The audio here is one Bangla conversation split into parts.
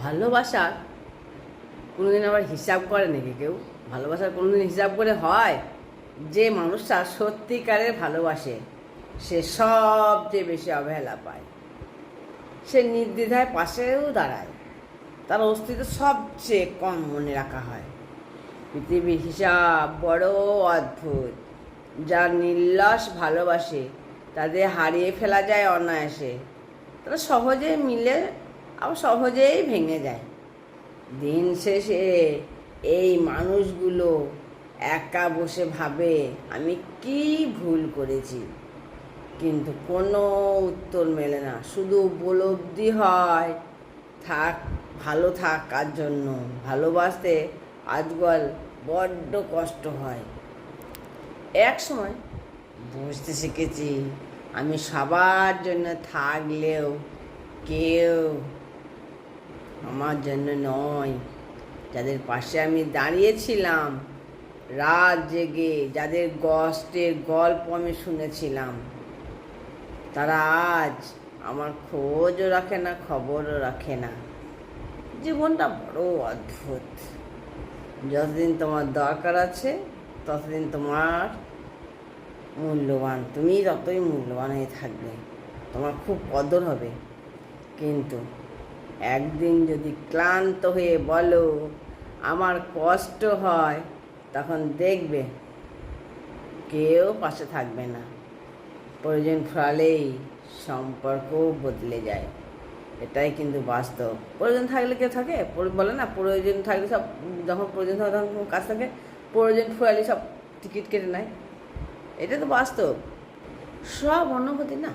ভালোবাসার কোনোদিন আবার হিসাব করে নাকি কেউ? ভালোবাসার কোনোদিন হিসাব করে হয়? যে মানুষটা সত্যিকারের ভালোবাসে সে সবচেয়ে বেশি অবহেলা পায়। সে নির্দ্বিধায় পাশেও দাঁড়ায়, তার অস্তিত্ব সবচেয়ে কম মনে রাখা হয়। পৃথিবীর হিসাব বড় অদ্ভুত। যারা নির্লস ভালোবাসে তাদের হারিয়ে ফেলা যায় অনায়াসে। তারা সহজেই মিলে আবার সহজেই ভেঙে যায়। দিন শেষে এই মানুষগুলো একা বসে ভাবে আমি কি ভুল করেছি, কিন্তু কোনো উত্তর মেলে না। শুধু উপলব্ধি হয় থাক, ভালো থাকার জন্য। ভালোবাসতে আজকাল বড্ড কষ্ট হয়। এক সময় বুঝতে শিখেছি আমি সবার জন্য থাকলেও কেউ আমার জন্য নয়। যাদের পাশে আমি দাঁড়িয়েছিলাম রাত জেগে, যাদের কষ্টের গল্প আমি শুনেছিলাম, তারা আজ আমার খোঁজও রাখে না, খবরও রাখে না। জীবনটা বড় অদ্ভুত। যতদিন তোমার দরকার আছে ততদিন তোমার মূল্যবান, তুমি ততই মূল্যবান হয়ে থাকবে, তোমার খুব কদর হবে। কিন্তু একদিন যদি ক্লান্ত হয়ে বলো আমার কষ্ট হয়, তখন দেখবে কেউ পাশে থাকবে না। প্রয়োজন ফলেই সম্পর্কও বদলে যায়। এটাই কিন্তু বাস্তব। প্রয়োজন থাকলে কেউ থাকে? বলে না, প্রয়োজন থাকলে সব, যখন প্রয়োজন থাকে তখন কাজ থাকে, প্রয়োজন ফুরালে সব টিকিট কেটে নেয়। এটা তো বাস্তব। সব অনুভূতি না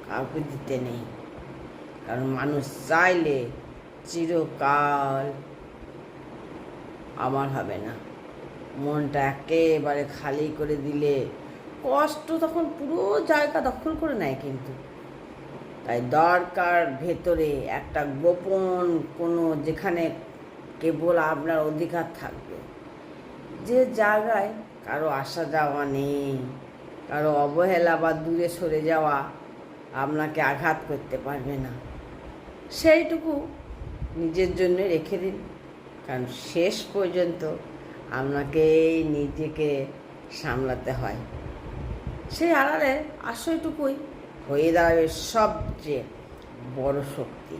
কাউকে দিতে নেই, কারণ মানুষ চাইলে চিরকাল আমার হবে না। মনটা একেবারে খালি করে দিলে কষ্ট তখন পুরো জায়গা দখল করে নেয়। কিন্তু তাই দরকার ভেতরে একটা গোপন কোনো, যেখানে কেবল আপনার অধিকার থাকবে, যে জায়গায় কারো আসা যাওয়া নেই, কারো অবহেলা বা দূরে সরে যাওয়া আপনাকে আঘাত করতে পারবে না। সেইটুকু নিজের জন্য রেখে দিন, কারণ শেষ পর্যন্ত আপনাকেই নিজেকে সামলাতে হয়। সেই আড়ালে আশ্রয়টুকুই হয়ে দাঁড়াবে সবচেয়ে বড় শক্তি।